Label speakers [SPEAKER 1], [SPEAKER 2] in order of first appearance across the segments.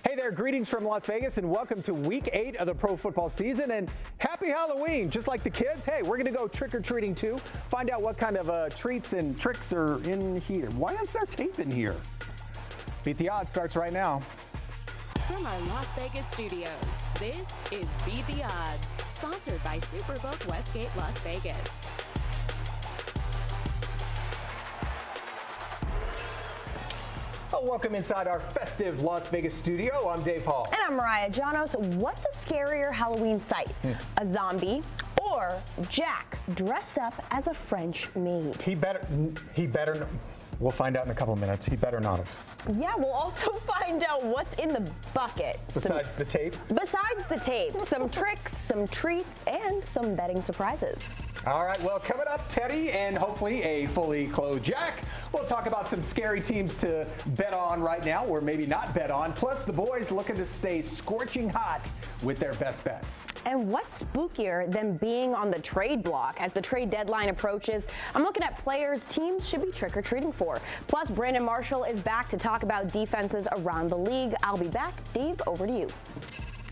[SPEAKER 1] Hey there, greetings from Las Vegas and welcome to week 8 of the pro football season and happy Halloween. Just like the kids, hey, we're going to go trick-or-treating too. Find out what kind of treats and tricks are in here. Why is there tape in here? Beat the Odds starts right now.
[SPEAKER 2] From our Las Vegas studios, this is Beat the Odds, sponsored by Superbook Westgate Las Vegas.
[SPEAKER 1] Oh, welcome inside our festive Las Vegas studio. I'm Dave Hall.
[SPEAKER 3] And I'm Mariah Janos. What's a scarier Halloween sight? A zombie or Jack dressed up as a French maid?
[SPEAKER 1] He better, we'll find out in a couple of minutes. He better not have.
[SPEAKER 3] Yeah, we'll also find out what's in the bucket.
[SPEAKER 1] Besides the tape?
[SPEAKER 3] Besides the tape, some tricks, some treats, and some betting surprises.
[SPEAKER 1] All right, well, coming up, Teddy and hopefully a fully clothed Jack. We'll talk about some scary teams to bet on right now, or maybe not bet on. Plus, the boys looking to stay scorching hot with their best bets.
[SPEAKER 3] And what's spookier than being on the trade block as the trade deadline approaches? I'm looking at players teams should be trick-or-treating for. Plus, Brandon Marshall is back to talk about defenses around the league. I'll be back. Dave, over to you.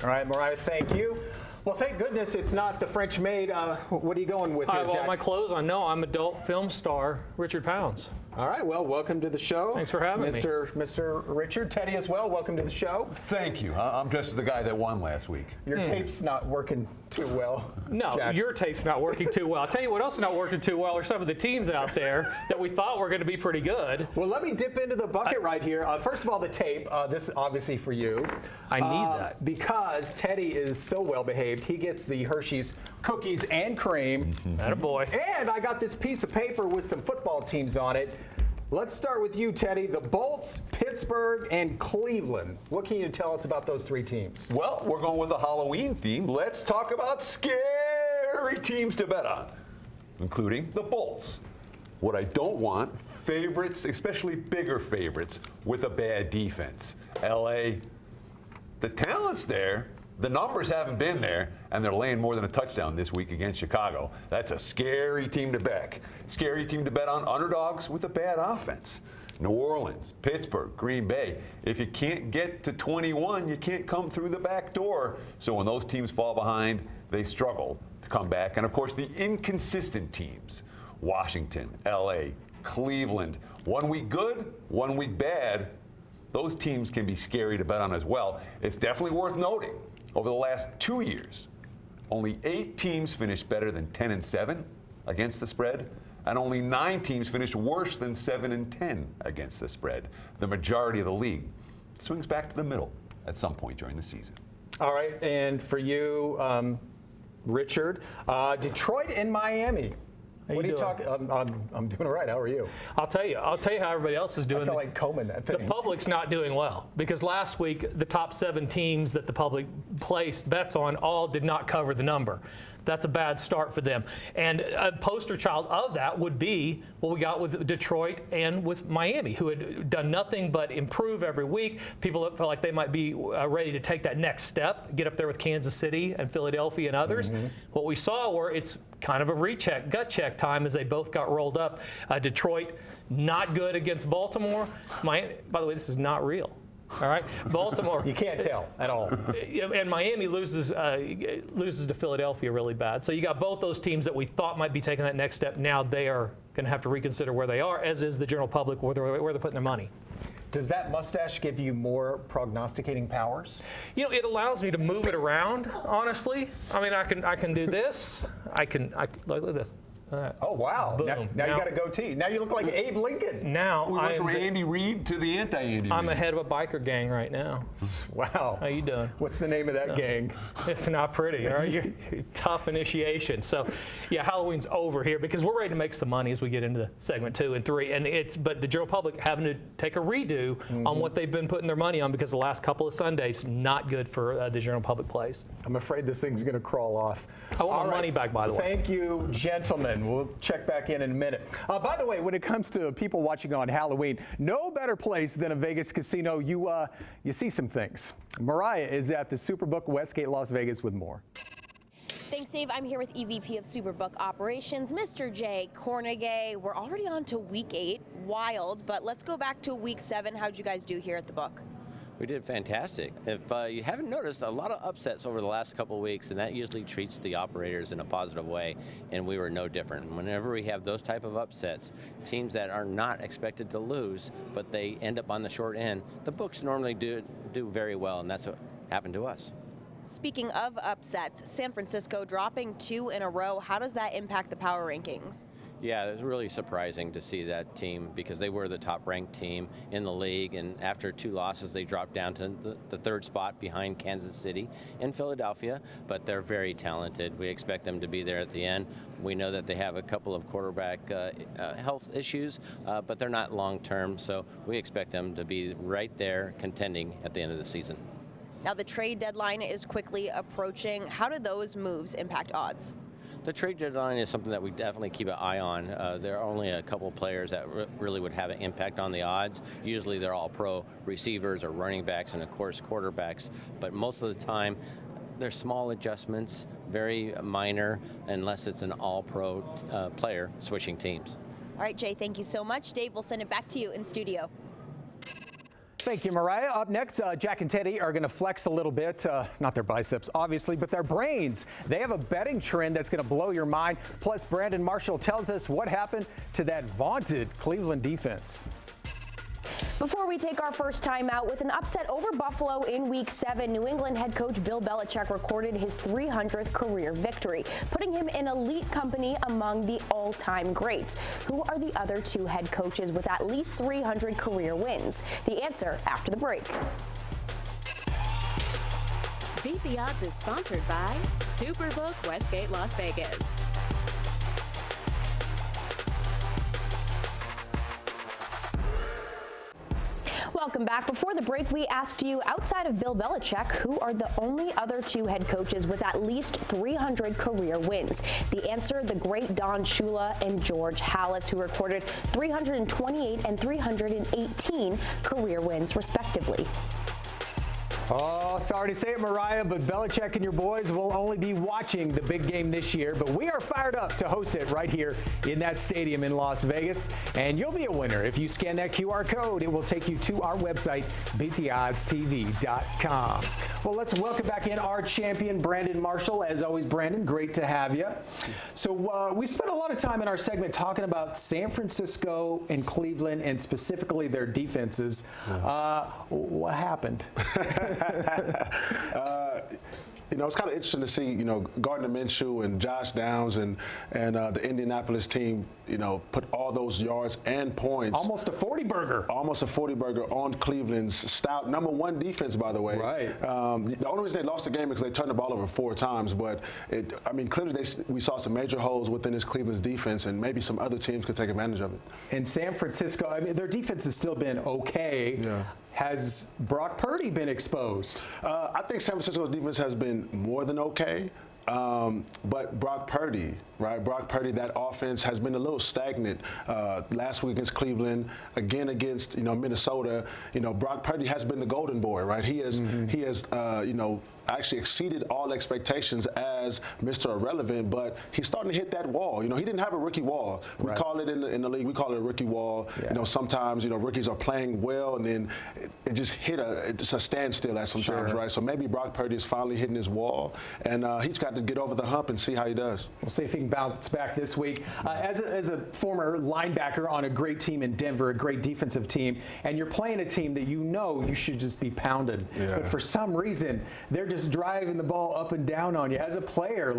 [SPEAKER 1] All right, Mariah, thank you. Well, thank goodness it's not the French maid. What are you going with here, Jack?
[SPEAKER 4] I have all my clothes on. No, I'm adult film star Richard Pounds.
[SPEAKER 1] All right, well, welcome to the show.
[SPEAKER 4] Thanks for having me.
[SPEAKER 1] Mr. Richard. Teddy as well, welcome to the show.
[SPEAKER 5] Thank you. I'm just the guy that won last week.
[SPEAKER 1] Your tape's not working too well.
[SPEAKER 4] No,
[SPEAKER 1] Jack.
[SPEAKER 4] your tape's not working too well. I'll tell you what else is not working too well are some of the teams out there that we thought were going to be pretty good.
[SPEAKER 1] Well, let me dip into the bucket right here. First of all, the tape. This is obviously for you.
[SPEAKER 4] I need that.
[SPEAKER 1] Because Teddy is so well behaved. He gets the Hershey's cookies and cream.
[SPEAKER 4] Attaboy.
[SPEAKER 1] And I got this piece of paper with some football teams on it. Let's start with you, Teddy. The Bolts, Pittsburgh, and Cleveland. What can you tell us about those three teams?
[SPEAKER 5] Well, we're going with a Halloween theme. Let's talk about scary teams to bet on, including the Bolts. What I don't want, favorites, especially bigger favorites, with a bad defense. LA, the talent's there. The numbers haven't been there, and they're laying more than a touchdown this week against Chicago. That's a scary team to bet. Scary team to bet on underdogs with a bad offense. New Orleans, Pittsburgh, Green Bay. If you can't get to 21, you can't come through the back door. So when those teams fall behind, they struggle to come back. And of course, the inconsistent teams. Washington, LA, Cleveland. 1 week good, 1 week bad. Those teams can be scary to bet on as well. It's definitely worth noting. Over the last 2 years, only 8 teams finished better than 10-7 against the spread, and only 9 teams finished worse than 7-10 against the spread. The majority of the league swings back to the middle at some point during the season.
[SPEAKER 1] All right, and for you, Richard, Detroit and Miami. What are you talking? I'm doing all right. How are you?
[SPEAKER 4] I'll tell you how everybody else is doing.
[SPEAKER 1] I felt like combing that thing.
[SPEAKER 4] The public's not doing well because last week the top 7 teams that the public placed bets on all did not cover the number. That's a bad start for them. And a poster child of that would be what we got with Detroit and with Miami, who had done nothing but improve every week. People that felt like they might be ready to take that next step, get up there with Kansas City and Philadelphia and others. What we saw were it's kind of a recheck, gut check time as they both got rolled up. Detroit, not good against Baltimore. Miami, by the way, this is not real. All right, Baltimore.
[SPEAKER 1] You can't tell at all.
[SPEAKER 4] And Miami loses to Philadelphia really bad. So you got both those teams that we thought might be taking that next step. Now they are going to have to reconsider where they are, as is the general public, where they're putting their money.
[SPEAKER 1] Does that mustache give you more prognosticating powers?
[SPEAKER 4] You know, it allows me to move it around. Honestly, I mean, I can do this. I look at this.
[SPEAKER 1] Oh, wow.
[SPEAKER 4] Boom.
[SPEAKER 1] Now you got a goatee. Now you look like Abe Lincoln.
[SPEAKER 4] Now
[SPEAKER 5] We went from Andy Reid to the anti-Andy Reid.
[SPEAKER 4] I'm ahead of a biker gang right now.
[SPEAKER 1] Wow.
[SPEAKER 4] How you doing?
[SPEAKER 1] What's the name of that gang?
[SPEAKER 4] It's not pretty, all right? You're tough initiation. So, yeah, Halloween's over here because we're ready to make some money as we get into segment 2 and 3. And but the general public having to take a redo on what they've been putting their money on because the last couple of Sundays, not good for the general public plays.
[SPEAKER 1] I'm afraid this thing's going to crawl off.
[SPEAKER 4] I want my money back, by the way.
[SPEAKER 1] Thank you, gentlemen. We'll check back in a minute. By the way, when it comes to people watching on Halloween, no better place than a Vegas casino. You see some things. Mariah is at the Superbook Westgate Las Vegas with more.
[SPEAKER 6] Thanks, Dave. I'm here with EVP of Superbook Operations, Mr. Jay Cornegay. We're already on to week 8. Wild, but let's go back to week 7. How'd you guys do here at the book?
[SPEAKER 7] We did fantastic. If you haven't noticed, a lot of upsets over the last couple of weeks, and that usually treats the operators in a positive way, and we were no different. Whenever we have those type of upsets, teams that are not expected to lose, but they end up on the short end, the books normally do very well, and that's what happened to us.
[SPEAKER 6] Speaking of upsets, San Francisco dropping 2 in a row. How does that impact the power rankings?
[SPEAKER 7] Yeah, it was really surprising to see that team because they were the top-ranked team in the league, and after 2 losses, they dropped down to the 3rd spot behind Kansas City and Philadelphia, but they're very talented. We expect them to be there at the end. We know that they have a couple of quarterback health issues, but they're not long-term, so we expect them to be right there contending at the end of the season.
[SPEAKER 6] Now, the trade deadline is quickly approaching. How do those moves impact odds?
[SPEAKER 7] The trade deadline is something that we definitely keep an eye on. There are only a couple players that really would have an impact on the odds. Usually they're all pro receivers or running backs and, of course, quarterbacks. But most of the time, they're small adjustments, very minor, unless it's an all-pro player switching teams.
[SPEAKER 6] All right, Jay, thank you so much. Dave, we'll send it back to you in studio.
[SPEAKER 1] Thank you, Mariah. Up next, Jack and Teddy are going to flex a little bit. Not their biceps, obviously, but their brains. They have a betting trend that's going to blow your mind. Plus, Brandon Marshall tells us what happened to that vaunted Cleveland defense.
[SPEAKER 3] Before we take our first time out, with an upset over Buffalo in Week 7, New England head coach Bill Belichick recorded his 300th career victory, putting him in elite company among the all-time greats. Who are the other 2 head coaches with at least 300 career wins? The answer after the break.
[SPEAKER 2] Beat the Odds is sponsored by Superbook Westgate Las Vegas.
[SPEAKER 3] Welcome back. Before the break, we asked you, outside of Bill Belichick, who are the only other 2 head coaches with at least 300 career wins? The answer, the great Don Shula and George Halas, who recorded 328 and 318 career wins, respectively.
[SPEAKER 1] Oh, sorry to say it, Mariah, but Belichick and your boys will only be watching the big game this year, but we are fired up to host it right here in that stadium in Las Vegas, and you'll be a winner. If you scan that QR code, it will take you to our website, beattheoddstv.com. Well, let's welcome back in our champion, Brandon Marshall. As always, Brandon, great to have you. So we spent a lot of time in our segment talking about San Francisco and Cleveland, and specifically their defenses. What happened?
[SPEAKER 8] It's kind of interesting to see, Gardner Minshew and Josh Downs and the Indianapolis team, put all those yards and points.
[SPEAKER 1] Almost a 40-burger.
[SPEAKER 8] Almost a 40-burger on Cleveland's stout #1 defense, by the way.
[SPEAKER 1] Right.
[SPEAKER 8] The only reason they lost the game is because they turned the ball over 4 times. But, clearly we saw some major holes within this Cleveland's defense, and maybe some other teams could take advantage of it.
[SPEAKER 1] And San Francisco, their defense has still been okay. Yeah. Has Brock Purdy been exposed?
[SPEAKER 8] I think San Francisco's defense has been more than okay. But Brock Purdy, right? Brock Purdy, that offense has been a little stagnant. Last week against Cleveland, again against Minnesota. Brock Purdy has been the golden boy, right? He has actually exceeded all expectations as Mr. Irrelevant, but he's starting to hit that wall. He didn't have a rookie wall. We call it in the league. We call it a rookie wall. Yeah. Sometimes rookies are playing well, and then it just hit a standstill at sometimes, right? So maybe Brock Purdy is finally hitting his wall, and he's got to get over the hump and see how he does.
[SPEAKER 1] We'll see if he can bounce back this week. As a former linebacker on a great team in Denver, a great defensive team, and you're playing a team that you should just be pounded. Yeah. But for some reason, they're just driving the ball up and down on you. As a player,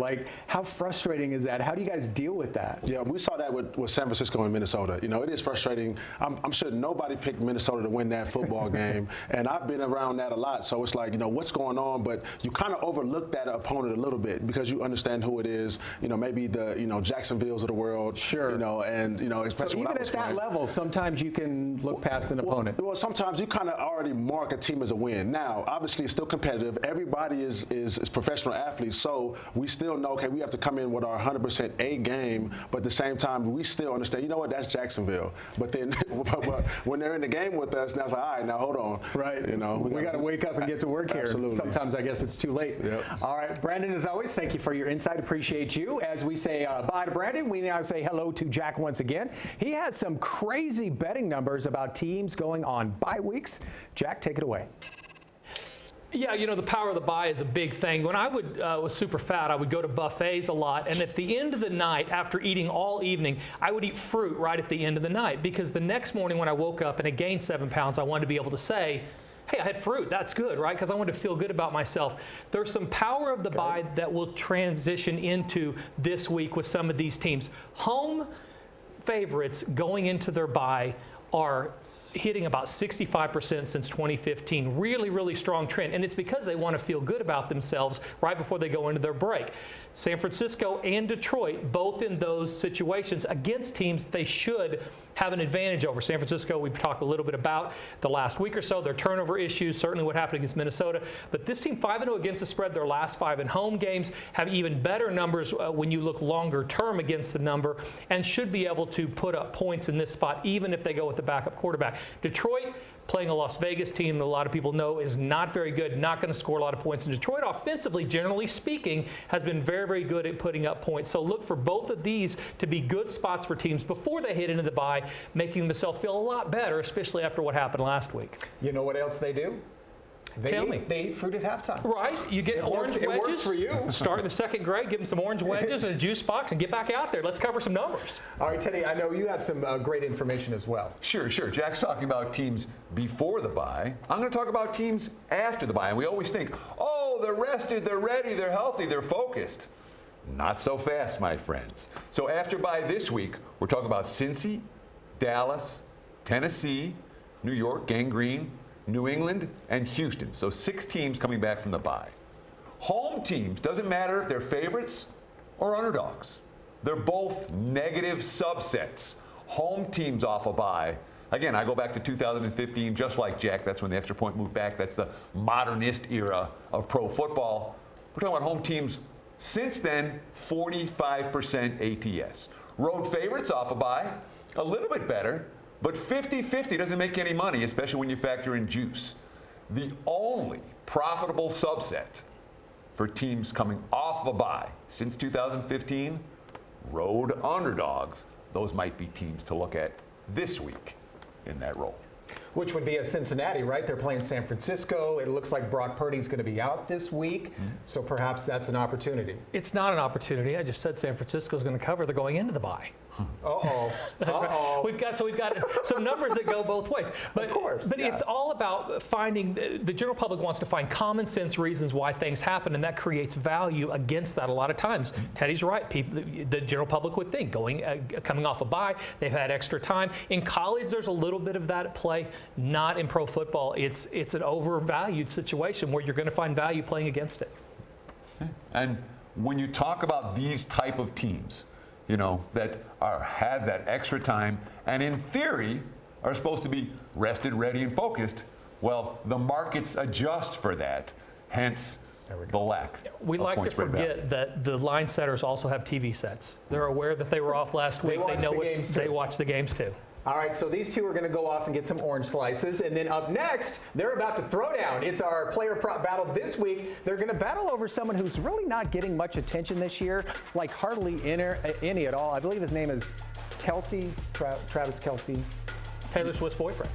[SPEAKER 1] how frustrating is that? How do you guys deal with that?
[SPEAKER 8] Yeah, we saw that with San Francisco and Minnesota. It is frustrating. I'm sure nobody picked Minnesota to win that football game, and I've been around that a lot. So it's what's going on? But you kind of overlook that opponent a little bit because you understand who it is. Maybe the Jacksonvilles of the world.
[SPEAKER 1] Sure.
[SPEAKER 8] Especially
[SPEAKER 1] so even at that level, sometimes you can look past an opponent.
[SPEAKER 8] Well, sometimes you kind of already mark a team as a win. Now, obviously, it's still competitive. Everybody is professional athletes, so we still know, okay, we have to come in with our 100% A game, but at the same time, we still understand, that's Jacksonville. But then when they're in the game with us, now it's all right, now hold on.
[SPEAKER 1] Right. We got to wake up and get to work here.
[SPEAKER 8] Absolutely.
[SPEAKER 1] Sometimes I guess it's too late.
[SPEAKER 8] Yep.
[SPEAKER 1] All right, Brandon, as always, thank you for your insight. Appreciate you. As we say bye to Brandon, we now say hello to Jack once again. He has some crazy betting numbers about teams going on bye weeks. Jack, take it away.
[SPEAKER 4] Yeah, you know, the power of the buy is a big thing. When I was super fat, I would go to buffets a lot, and at the end of the night, after eating all evening, I would eat fruit right at the end of the night, because the next morning when I woke up and I gained 7 pounds, I wanted to be able to say, hey, I had fruit. That's good, right? Because I wanted to feel good about myself. There's some power of the buy that will transition into this week with some of these teams. Home favorites going into their buy are hitting about 65% since 2015. Really, really strong trend. And it's because they want to feel good about themselves right before they go into their break. San Francisco and Detroit, both in those situations against teams they should have an advantage over. San Francisco, we've talked a little bit about the last week or so, their turnover issues, certainly what happened against Minnesota. But this team 5-0 against the spread, their last 5 in home games, have even better numbers when you look longer term against the number, and should be able to put up points in this spot, even if they go with the backup quarterback. Detroit, playing a Las Vegas team that a lot of people know is not very good, not going to score a lot of points. And Detroit offensively, generally speaking, has been very, very good at putting up points. So look for both of these to be good spots for teams before they hit into the bye, making themselves feel a lot better, especially after what happened last week.
[SPEAKER 1] You know what else they do? They eat fruit at halftime.
[SPEAKER 4] Right. You get orange wedges.
[SPEAKER 1] It works for you.
[SPEAKER 4] Start in the second grade, give them some orange wedges and a juice box, and get back out there. Let's cover some numbers.
[SPEAKER 1] All right, Teddy, I know you have some great information as well.
[SPEAKER 5] Sure. Jack's talking about teams before the bye. I'm going to talk about teams after the bye. And we always think, oh, they're rested, they're ready, they're healthy, they're focused. Not so fast, my friends. So after bye this week, we're talking about Cincy, Dallas, Tennessee, New York, Gang Green, New England, and Houston. So 6 teams coming back from the bye. Home teams, doesn't matter if they're favorites or underdogs. They're both negative subsets. Home teams off a bye. Again, I go back to 2015, just like Jack. That's when the extra point moved back. That's the modernist era of pro football. We're talking about home teams since then, 45% ATS. Road favorites off a bye, a little bit better. But 50-50 doesn't make any money, especially when you factor in juice. The only profitable subset for teams coming off a bye since 2015, road underdogs. Those might be teams to look at this week in that role.
[SPEAKER 1] Which would be a Cincinnati, right? They're playing San Francisco. It looks like Brock Purdy's going to be out this week, so perhaps that's an opportunity.
[SPEAKER 4] It's not an opportunity. I just said San Francisco's going to cover. They're going into the bye.
[SPEAKER 1] We've
[SPEAKER 4] got some numbers that go both ways. But,
[SPEAKER 1] of course.
[SPEAKER 4] But it's all about finding, the general public wants to find common sense reasons why things happen, and that creates value against that a lot of times. Teddy's right. The general public would think coming off a bye, they've had extra time. In college, there's a little bit of that at play. Not in pro football. It's an overvalued situation where you're going to find value playing against it.
[SPEAKER 5] And when you talk about these type of teams, you know, that had that extra time and in theory are supposed to be rested, ready, and focused, well, the markets adjust for that, hence the lack.
[SPEAKER 4] We like to forget that the line setters also have TV sets. They're aware that they were off last week. They know they watch the games too.
[SPEAKER 1] All right, so these two are going to go off and get some orange slices. And then up next, they're about to throw down. It's our player prop battle this week. They're going to battle over someone who's really not getting much attention this year, like hardly any at all. I believe his name is Kelsey, Travis Kelsey.
[SPEAKER 4] Taylor Swift's boyfriend.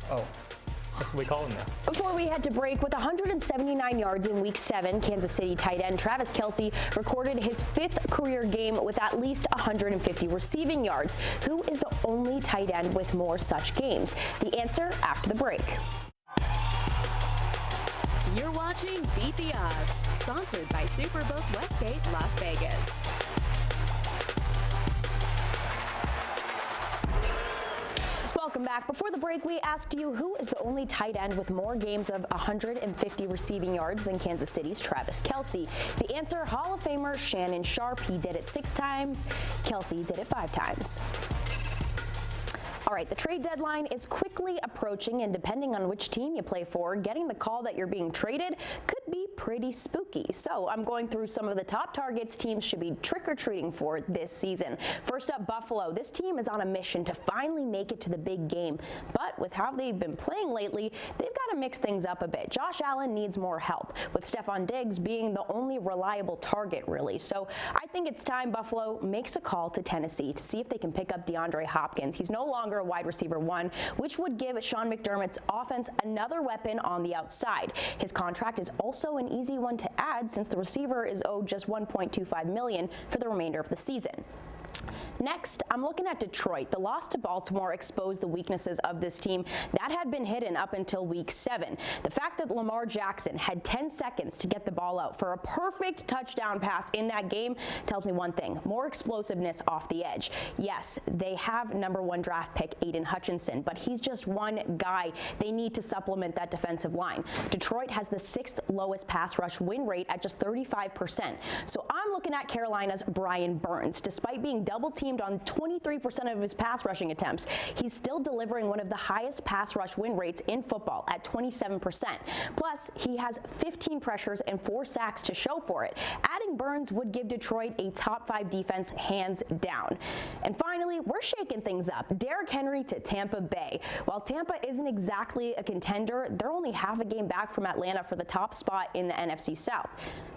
[SPEAKER 1] Oh.
[SPEAKER 4] That's what we call him now.
[SPEAKER 3] Before we head to break, with 179 yards in Week 7, Kansas City tight end Travis Kelsey recorded his 5th career game with at least 150 receiving yards. Who is the only tight end with more such games? The answer after the break.
[SPEAKER 2] You're watching Beat the Odds, sponsored by Superbook Westgate, Las Vegas.
[SPEAKER 3] Welcome back. Before the break, we asked you who is the only tight end with more games of 150 receiving yards than Kansas City's Travis Kelsey. The answer, Hall of Famer Shannon Sharpe. He did it 6 times. Kelsey did it 5 times. All right, the trade deadline is quickly approaching, and depending on which team you play for, getting the call that you're being traded could could be pretty spooky. So I'm going through some of the top targets teams should be trick-or-treating for this season. First up, Buffalo. This team is on a mission to finally make it to the big game. But with how they've been playing lately, they've got to mix things up a bit. Josh Allen needs more help, with Stephon Diggs being the only reliable target, really. So I think it's time Buffalo makes a call to Tennessee to see if they can pick up DeAndre Hopkins. He's no longer a wide receiver 1, which would give Sean McDermott's offense another weapon on the outside. His contract is also an easy one to add since the receiver is owed just $1.25 million for the remainder of the season. Next, I'm looking at Detroit. The loss to Baltimore exposed the weaknesses of this team that had been hidden up until week 7. The fact that Lamar Jackson had 10 seconds to get the ball out for a perfect touchdown pass in that game tells me one thing: more explosiveness off the edge. Yes, they have number 1 draft pick Aiden Hutchinson, but he's just one guy. They need to supplement that defensive line. Detroit has the 6th lowest pass rush win rate at just 35%. So I'm looking at Carolina's Brian Burns. Despite being double-teamed on 23% of his pass rushing attempts, he's still delivering one of the highest pass rush win rates in football at 27%. Plus, he has 15 pressures and 4 sacks to show for it. Adding Burns would give Detroit a top 5 defense hands down. And finally, we're shaking things up. Derrick Henry to Tampa Bay. While Tampa isn't exactly a contender, they're only half a game back from Atlanta for the top spot in the NFC South.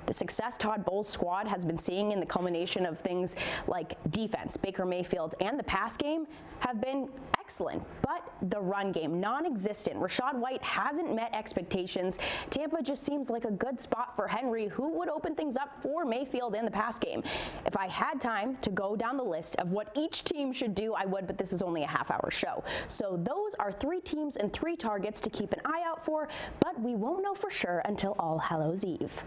[SPEAKER 3] The success Todd Bowles' squad has been seeing in the culmination of things like defense, Baker Mayfield, and the pass game have been excellent, but the run game, non-existent. Rachaad White hasn't met expectations. Tampa just seems like a good spot for Henry, who would open things up for Mayfield in the pass game. If I had time to go down the list of what each team should do, I would, but this is only a half-hour show. So those are 3 teams and 3 targets to keep an eye out for, but we won't know for sure until All Hallows Eve.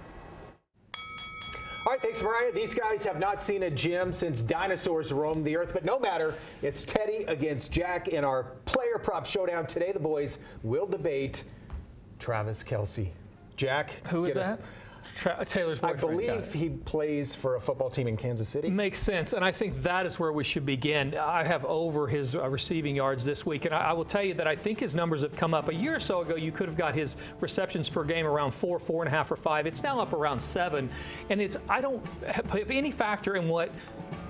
[SPEAKER 1] All right, thanks, Mariah. These guys have not seen a gym since dinosaurs roamed the earth, but no matter. It's Teddy against Jack in our player prop showdown. Today, the boys will debate Travis Kelce. Jack,
[SPEAKER 4] who is that? Taylor's boyfriend.
[SPEAKER 1] I believe he plays for a football team in Kansas City.
[SPEAKER 4] Makes sense, and I think that is where we should begin. I have over his receiving yards this week, and I will tell you that I think his numbers have come up. A year or so ago, you could have got his receptions per game around 4, 4.5, or 5. It's now up around 7, and I don't have any factor in what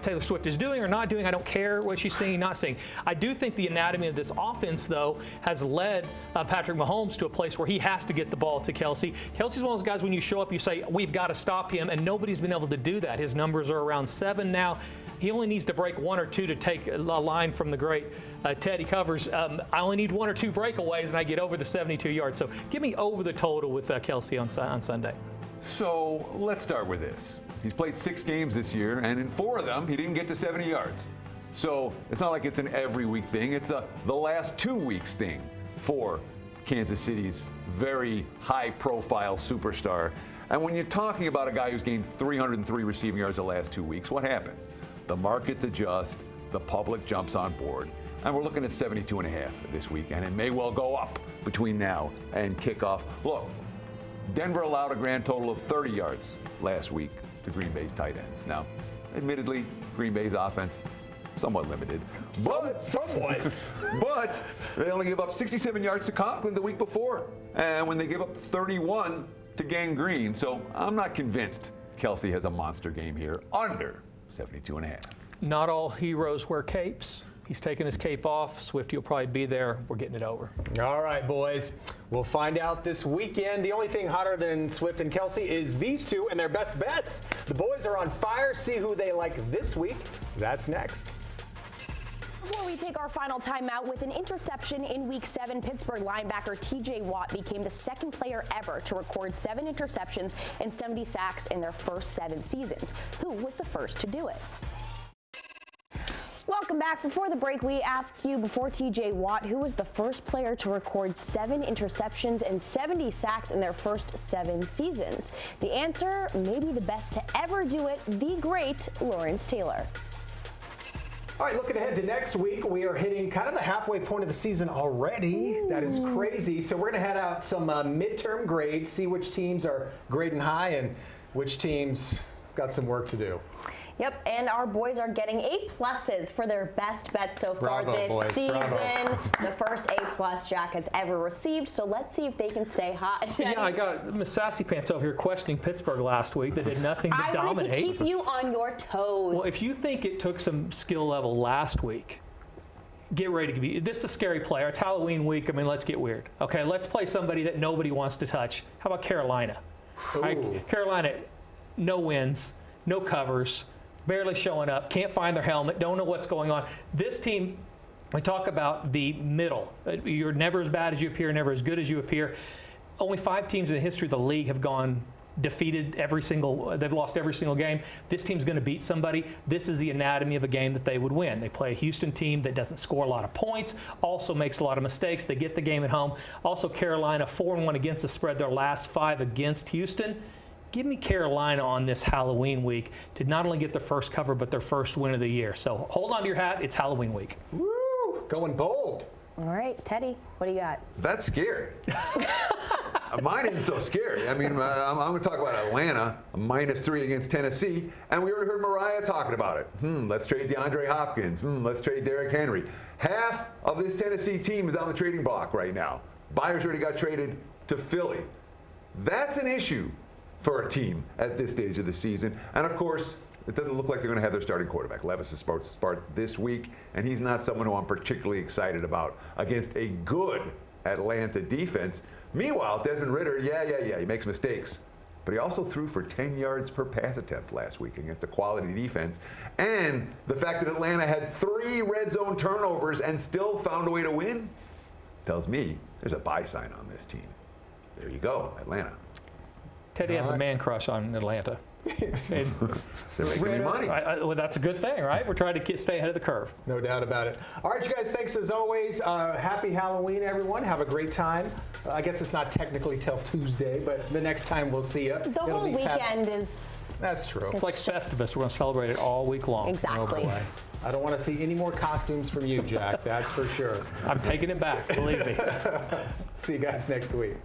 [SPEAKER 4] Taylor Swift is doing or not doing. I don't care what she's seeing, not seeing. I do think the anatomy of this offense, though, has led Patrick Mahomes to a place where he has to get the ball to Kelce. Kelce's one of those guys, when you show up, you say, we've got to stop him, and nobody's been able to do that. His numbers are around 7 now. He only needs to break 1 or 2 to take a line from the great Teddy Covers. I only need 1 or 2 breakaways, and I get over the 72 yards. So give me over the total with Kelce on Sunday.
[SPEAKER 5] So let's start with this. He's played 6 games this year, and in 4 of them, he didn't get to 70 yards. So it's not like it's an every week thing. It's the last 2 weeks thing for Kansas City's very high-profile superstar. And when you're talking about a guy who's gained 303 receiving yards the last 2 weeks, what happens? The markets adjust, the public jumps on board, and we're looking at 72.5 this week, and it may well go up between now and kickoff. Look, Denver allowed a grand total of 30 yards last week to Green Bay's tight ends. Now, admittedly, Green Bay's offense somewhat limited.
[SPEAKER 1] Somewhat.
[SPEAKER 5] But they only give up 67 yards to Conklin the week before, and when they give up 31 to Gang Green. So I'm not convinced Kelce has a monster game here under 72.5.
[SPEAKER 4] Not all heroes wear capes. He's taking his cape off. Swifty will probably be there. We're getting it over.
[SPEAKER 1] All right, boys. We'll find out this weekend. The only thing hotter than Swift and Kelce is these two and their best bets. The boys are on fire. See who they like this week. That's next.
[SPEAKER 3] Before we take our final timeout, with an interception in Week 7, Pittsburgh linebacker T.J. Watt became the 2nd player ever to record 7 interceptions and 70 sacks in their first 7 seasons. Who was the first to do it? Welcome back. Before the break, we asked you, before T.J. Watt, who was the first player to record 7 interceptions and 70 sacks in their first 7 seasons? The answer, maybe the best to ever do it, the great Lawrence Taylor.
[SPEAKER 1] All right, looking ahead to next week, we are hitting kind of the halfway point of the season already. Ooh. That is crazy. So we're going to head out some midterm grades, see which teams are grading high and which teams got some work to do.
[SPEAKER 3] Yep, and our boys are getting A+ for their best bets so far
[SPEAKER 1] Bravo,
[SPEAKER 3] this
[SPEAKER 1] boys,
[SPEAKER 3] season.
[SPEAKER 1] bravo.
[SPEAKER 3] The first A+ Jack has ever received, so let's see if they can stay hot.
[SPEAKER 4] Yeah, I got Miss Sassy Pants over here questioning Pittsburgh last week. They did nothing but
[SPEAKER 3] I
[SPEAKER 4] dominate.
[SPEAKER 3] wanted to keep you on your toes.
[SPEAKER 4] Well, if you think it took some skill level last week, get ready to be. This is a scary player. It's Halloween week. I mean, let's get weird. Okay, let's play somebody that nobody wants to touch. How about Carolina? Right, Carolina, no wins, no covers, barely showing up, can't find their helmet, don't know what's going on. This team, we talk about the middle. You're never as bad as you appear, never as good as you appear. Only 5 teams in the history of the league have gone defeated they've lost every single game. This team's going to beat somebody. This is the anatomy of a game that they would win. They play a Houston team that doesn't score a lot of points, also makes a lot of mistakes. They get the game at home. Also, Carolina 4-1 against the spread, their last 5 against Houston. Give me Carolina on this Halloween week to not only get their first cover, but their first win of the year. So hold on to your hat. It's Halloween week.
[SPEAKER 1] Woo! Going bold.
[SPEAKER 3] All right, Teddy, what do you got?
[SPEAKER 5] That's scary. Mine isn't so scary. I mean, I'm going to talk about Atlanta, a -3 against Tennessee, and we already heard Mariah talking about it. Let's trade DeAndre Hopkins. Let's trade Derrick Henry. Half of this Tennessee team is on the trading block right now. Byers already got traded to Philly. That's an issue for a team at this stage of the season. And of course, it doesn't look like they're going to have their starting quarterback. Levis is supposed to start this week, and he's not someone who I'm particularly excited about against a good Atlanta defense. Meanwhile, Desmond Ridder, yeah, he makes mistakes. But he also threw for 10 yards per pass attempt last week against a quality defense. And the fact that Atlanta had 3 red zone turnovers and still found a way to win tells me there's a buy sign on this team. There you go, Atlanta.
[SPEAKER 4] Teddy has a man crush on Atlanta.
[SPEAKER 5] They're making me money.
[SPEAKER 4] Well, that's a good thing, right? We're trying to stay ahead of the curve.
[SPEAKER 1] No doubt about it. All right, you guys, thanks as always. Happy Halloween, everyone. Have a great time. I guess it's not technically till Tuesday, but the next time we'll see you.
[SPEAKER 3] The whole weekend is...
[SPEAKER 1] That's true.
[SPEAKER 4] It's like Festivus. We're going to celebrate it all week long.
[SPEAKER 3] Exactly.
[SPEAKER 1] Oh, boy. I don't want to see any more costumes from you, Jack. That's for sure.
[SPEAKER 4] I'm taking it back, believe me.
[SPEAKER 1] See you guys next week.